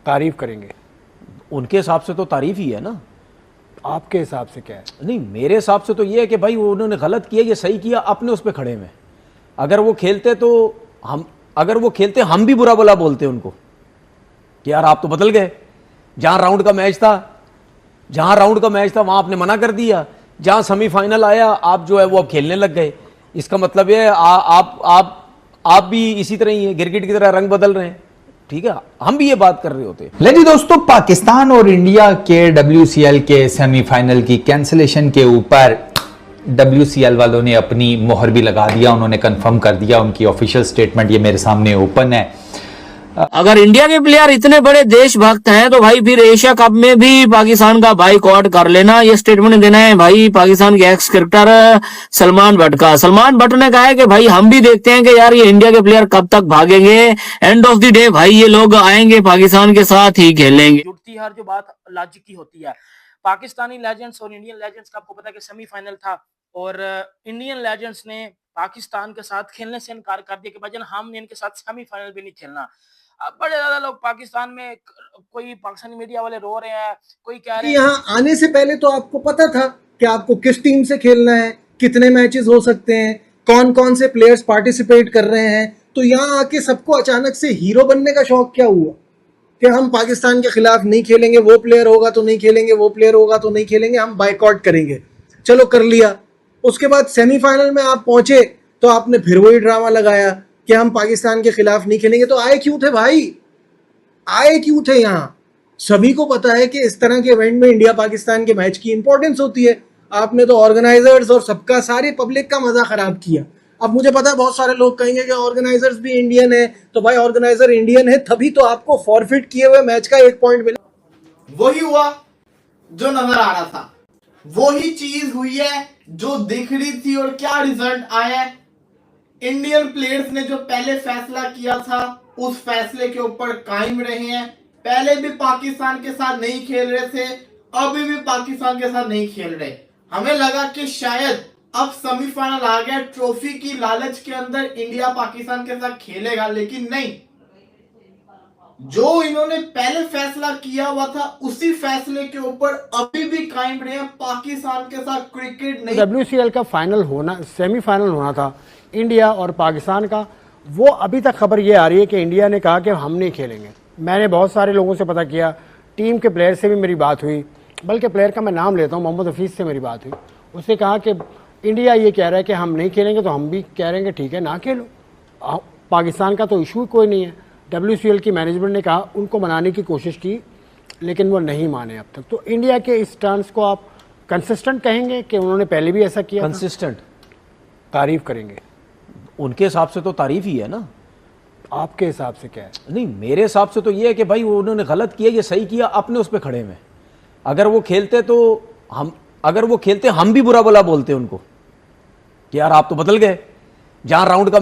तारीफ करेंगे। उनके हिसाब से तो तारीफ ही है ना। आपके हिसाब से क्या है? नहीं, मेरे हिसाब से तो ये है कि भाई उन्होंने गलत किया, ये सही किया, अपने उस पर खड़े में। अगर वो खेलते तो हम भी बुरा भला बोलते उनको कि यार आप तो बदल गए। जहां राउंड का मैच था वहां आपने मना कर दिया, जहां सेमीफाइनल आया आप जो है वो अब खेलने लग गए। इसका मतलब ये आप भी इसी तरह ही है, गिरगिट की तरह रंग बदल रहे हैं। ठीक है, हम भी ये बात कर रहे होते। ले जी दोस्तों, पाकिस्तान और इंडिया के WCL के सेमीफाइनल की कैंसिलेशन के ऊपर WCL वालों ने अपनी मोहर भी लगा दिया, उन्होंने कंफर्म कर दिया। उनकी ऑफिशियल स्टेटमेंट ये मेरे सामने ओपन है। अगर इंडिया के प्लेयर इतने बड़े देशभक्त हैं तो भाई फिर एशिया कप में भी पाकिस्तान का बाइकआउट कर लेना। ये स्टेटमेंट देना है भाई पाकिस्तान के एक्स क्रिकेटर सलमान भट्ट का। सलमान भट्ट ने कहा है कि भाई हम भी देखते हैं कि यार ये इंडिया के प्लेयर कब तक भागेंगे। एंड ऑफ द डे भाई ये लोग आएंगे पाकिस्तान के साथ ही खेलेंगे। जुड़ती हर जो बात लॉजिक की होती है। पाकिस्तानी लेजेंड्स और इंडियन लेजेंड्स का आपको पता है कि सेमीफाइनल था और इंडियन लेजेंड्स ने पाकिस्तान के साथ खेलने से इनकार कर दिया कि भाईजान हम इनके साथ सेमीफाइनल भी नहीं खेलना। अब बड़े ज्यादा लोग पाकिस्तान में, कोई पाकिस्तानी मीडिया वाले रो रहे हैं, कोई कह रहे हैं यहाँ आने से पहले तो आपको पता था कि आपको किस टीम से खेलना है, कितने मैचेस हो सकते हैं, कौन कौन से प्लेयर्स पार्टिसिपेट कर रहे हैं। तो यहाँ आके सबको अचानक से हीरो बनने का शौक क्या हुआ कि हम पाकिस्तान के खिलाफ नहीं खेलेंगे, वो प्लेयर होगा तो नहीं खेलेंगे, वो प्लेयर होगा तो नहीं खेलेंगे, हम बाइकआउट करेंगे। चलो कर लिया। उसके बाद सेमीफाइनल में आप पहुंचे तो आपने फिर वही ड्रामा लगाया कि हम पाकिस्तान के खिलाफ नहीं खेलेंगे। तो आए क्यों थे भाई? आए क्यों थे? यहाँ सभी को पता है कि इस तरह के इवेंट में इंडिया पाकिस्तान के मैच की इंपॉर्टेंस होती है। आपने तो ऑर्गेनाइजर्स और सबका, सारी पब्लिक का मजा खराब किया। अब मुझे पता है बहुत सारे लोग कहेंगे कि ऑर्गेनाइजर्स भी इंडियन है, तो भाई ऑर्गेनाइजर इंडियन है तभी तो आपको फॉरफिट किए हुए मैच का 1 पॉइंट मिला। वही हुआ जो नजर आ रहा था, वही चीज हुई है जो दिख रही थी। और क्या रिजल्ट आया है? इंडियन प्लेयर्स ने जो पहले फैसला किया था उस फैसले के ऊपर कायम रहे हैं। पहले भी पाकिस्तान के साथ नहीं खेल रहे थे, अभी भी पाकिस्तान के साथ नहीं खेल रहे। हमें लगा कि शायद अब सेमीफाइनल आ गया, ट्रॉफी की लालच के अंदर इंडिया पाकिस्तान के साथ खेलेगा, लेकिन नहीं। जो इन्होंने पहले फैसला किया हुआ था उसी फैसले के ऊपर अभी भी कायम रहे हैं। पाकिस्तान के साथ क्रिकेट नहीं। WCL का फाइनल होना, सेमीफाइनल होना था इंडिया और पाकिस्तान का, वो अभी तक खबर ये आ रही है कि इंडिया ने कहा कि हम नहीं खेलेंगे। मैंने बहुत सारे लोगों से पता किया, टीम के प्लेयर से भी मेरी बात हुई, बल्कि प्लेयर का मैं नाम लेता हूँ, मोहम्मद हफीज़ से मेरी बात हुई। उसने कहा कि इंडिया ये कह रहा है कि हम नहीं खेलेंगे, तो हम भी कह रहे हैं कि ठीक है ना खेलो, पाकिस्तान का तो इशू कोई नहीं है। WCL की मैनेजमेंट ने कहा, उनको मनाने की कोशिश की लेकिन वो नहीं माने अब तक। तो इंडिया के इस स्टांस को आप कंसिस्टेंट कहेंगे कि उन्होंने पहले भी ऐसा किया? कंसिस्टेंट तारीफ करेंगे। उनके हिसाब से तो तारीफ ही है ना। आपके हिसाब से क्या है? नहीं, मेरे हिसाब से तो ये है कि भाई उन्होंने गलत किया, ये सही किया, अपने उस पर खड़े में। अगर वो खेलते हम भी बुरा भला बोलते उनको कि यार आप तो बदल गए। जहां राउंड का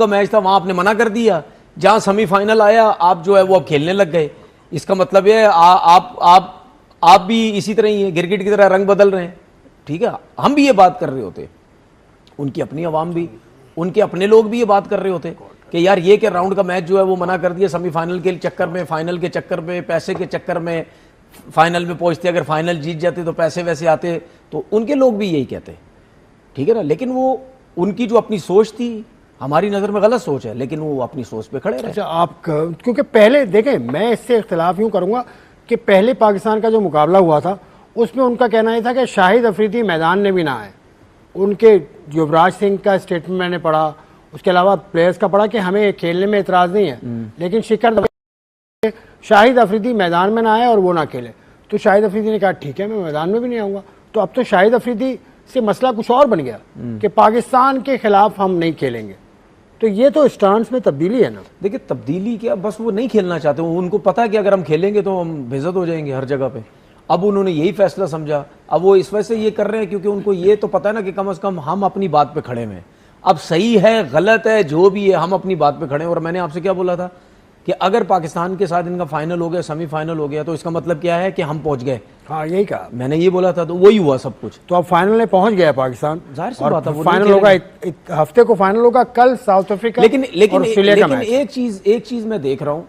मैच था वहां आपने मना कर दिया, जहां सेमीफाइनल आया आप जो है वो अब खेलने लग गए। इसका मतलब ये आप भी इसी तरह ही है, गिरगिट की तरह रंग बदल रहे हैं। ठीक है, हम भी ये बात कर रहे होते, उनकी अपनी आवाम भी, उनके अपने लोग भी ये बात कर रहे होते कि यार ये कि राउंड का मैच जो है वो मना कर दिया, सेमीफाइनल के चक्कर में, फाइनल के चक्कर में, पैसे के चक्कर में फाइनल में पहुंचते, अगर फाइनल जीत जाते तो पैसे वैसे आते। तो उनके लोग भी यही कहते, ठीक है ना। लेकिन वो उनकी जो अपनी सोच थी, हमारी नज़र में गलत सोच है, लेकिन वो अपनी सोच पे खड़े रहे। अच्छा, आप क्योंकि पहले देखें, मैं इससे इख्तिलाफ यूँ करूँगा कि पहले पाकिस्तान का जो मुकाबला हुआ था उसमें उनका कहना ये था कि शाहिद अफरीदी मैदान में भी ना आए। उनके युवराज सिंह का स्टेटमेंट मैंने पढ़ा, उसके अलावा प्लेयर्स का पढ़ा कि हमें खेलने में एतराज़ नहीं है, लेकिन शिखर शाहिद अफरीदी मैदान में ना आए और वो ना खेले। तो शाहिद अफरीदी ने कहा ठीक है, मैं मैदान में भी नहीं आऊँगा। तो अब तो शाहिद अफरीदी से मसला कुछ और बन गया कि पाकिस्तान के खिलाफ हम नहीं खेलेंगे। तो ये तो स्टांस में तब्दीली है ना। देखिए, तब्दीली क्या, बस वो नहीं खेलना चाहते। उनको पता है कि अगर हम खेलेंगे तो हम बेइज्जत हो जाएंगे हर जगह पे। अब उन्होंने यही फैसला समझा, अब वो इस वजह से ये कर रहे हैं क्योंकि उनको ये तो पता है ना कि कम से कम हम अपनी बात पे खड़े हैं। अब सही है गलत है जो भी है, हम अपनी बात पे खड़े हैं। और मैंने आपसे क्या बोला था कि अगर पाकिस्तान के साथ इनका फाइनल हो गया, सेमीफाइनल हो गया, तो इसका मतलब क्या है कि हम पहुंच गए। हाँ, यही कहा मैंने, ये बोला था, तो वही हुआ सब कुछ। तो अब फाइनल में पहुंच गया पाकिस्तान, जाहिर सी बात है। फाइनल होगा हफ्ते को, फाइनल होगा कल साउथ अफ्रीका, लेकिन एक चीज मैं देख रहा हूं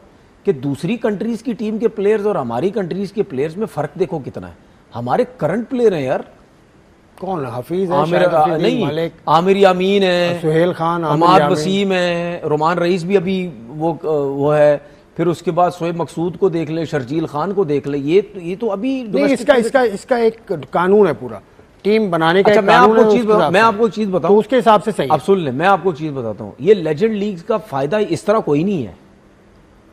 कि दूसरी कंट्रीज की टीम के प्लेयर्स और हमारी कंट्रीज के प्लेयर्स में फर्क देखो कितना है। हमारे करंट प्लेयर हैं यार, कौन है? हफीज है, आमिर, शाहिद अफरीदी, नहीं, मालिक, आमिर यामीन है, सुहेल खान, अमाद यामीन। वसीम है, रोमान रईस भी अभी वो है, फिर उसके बाद शोएब मकसूद को देख ले, शर्जील खान को देख ले, ये तो अभी नहीं, इसका एक कानून है पूरा टीम बनाने का। अच्छा, मैं आपको एक चीज बताऊं, तो उसके हिसाब से सही। अब सुन ले, मैं आपको एक चीज बताता हूं, ये लेजेंड लीग का फायदा इस तरह कोई नहीं है,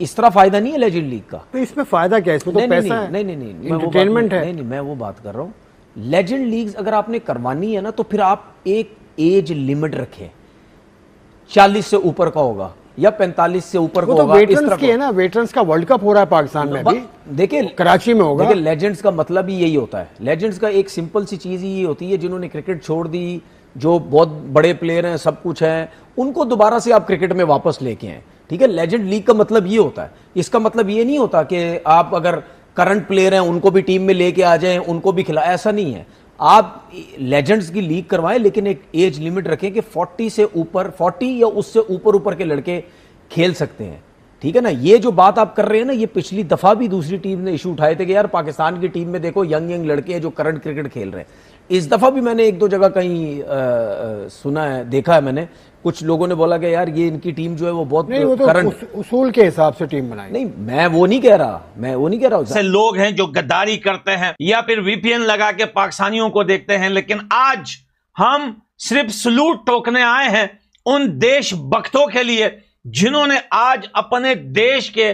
इस तरह फायदा नहीं है लेजेंड लीग का। तो इसमें फायदा क्या है? इसमें तो पैसा है, नहीं, एंटरटेनमेंट है। नहीं, मैं वो बात कर रहा हूं, लेजेंड लीग्स अगर आपने करवानी है ना तो फिर आप एक एज लिमिट रखें, 40 से ऊपर का होगा या 45 से ऊपर का वो तो होगा। वेटरन्स की है ना, वेटरन्स का वर्ल्ड कप हो रहा है पाकिस्तान में अभी, देखिए कराची में होगा। देखिए, लेजेंड्स का मतलब ही यही होता है। लेजेंड्स का एक सिंपल सी चीज ही ये होती है, जिन्होंने क्रिकेट छोड़ दी, जो बहुत बड़े प्लेयर हैं, सब कुछ है, उनको दोबारा से आप क्रिकेट में वापस लेके आए। ठीक है, लेजेंड लीग का मतलब ये होता है। इसका मतलब ये नहीं होता कि आप अगर करंट प्लेयर हैं उनको भी टीम में लेके आ जाएं, उनको भी खिलाएं, ऐसा नहीं है। आप लेजेंड्स की लीग करवाएं, लेकिन एक एज लिमिट रखें कि 40 से ऊपर, 40 या उससे ऊपर के लड़के खेल सकते हैं। ठीक है ना, ये जो बात आप कर रहे हैं ना, ये पिछली दफा भी दूसरी टीम ने इशू उठाए थे कि यार पाकिस्तान की टीम में देखो यंग लड़के हैं जो करंट क्रिकेट खेल रहे हैं। इस दफा भी मैंने एक दो जगह कहीं सुना है, देखा है मैंने, कुछ लोगों ने बोला कि यार ये इनकी टीम जो है वो बहुत नहीं, वो तो करंट उसूल के हिसाब से टीम बनाई। नहीं, मैं वो नहीं कह रहा से लोग हैं जो गद्दारी करते हैं या फिर वीपीएन लगा के पाकिस्तानियों को देखते हैं, लेकिन आज हम सिर्फ सलूट ठोकने आए हैं उन देशभक्तों के लिए जिन्होंने आज अपने देश के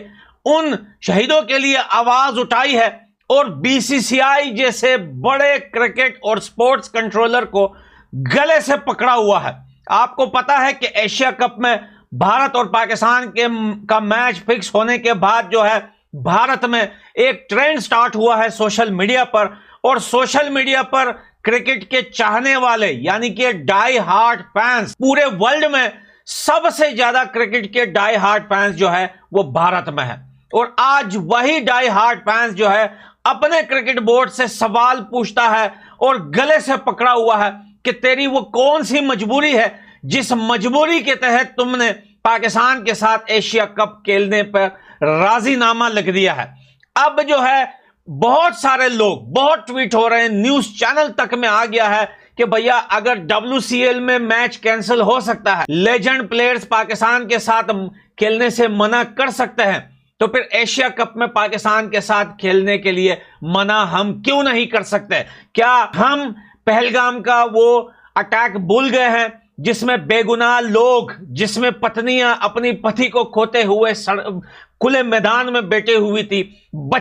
उन शहीदों के लिए आवाज उठाई है और बीसीसीआई जैसे बड़े क्रिकेट और स्पोर्ट्स कंट्रोलर को गले से पकड़ा हुआ है। आपको पता है कि एशिया कप में भारत और पाकिस्तान का मैच फिक्स होने के बाद जो है भारत में एक ट्रेंड स्टार्ट हुआ है सोशल मीडिया पर, और सोशल मीडिया पर क्रिकेट के चाहने वाले यानी कि डाई हार्ड फैंस, पूरे वर्ल्ड में सबसे ज्यादा क्रिकेट के डाई हार्ड फैंस जो है वो भारत में है। और आज वही डाई हार्ड फैंस जो है अपने क्रिकेट बोर्ड से सवाल पूछता है और गले से पकड़ा हुआ है कि तेरी वो कौन सी मजबूरी है जिस मजबूरी के तहत तुमने पाकिस्तान के साथ एशिया कप खेलने पर राजीनामा लिख दिया है। अब जो है बहुत सारे लोग, बहुत ट्वीट हो रहे हैं, न्यूज चैनल तक में आ गया है कि भैया अगर WCL में मैच कैंसिल हो सकता है, लेजेंड प्लेयर्स पाकिस्तान के साथ खेलने से मना कर सकते हैं, तो फिर एशिया कप में पाकिस्तान के साथ खेलने के लिए मना हम क्यों नहीं कर सकते? क्या हम पहलगाम का वो अटैक भूल गए हैं जिसमें बेगुनाह लोग, जिसमें पत्नियां अपनी पति को खोते हुए खुले मैदान में बैठे हुई थी,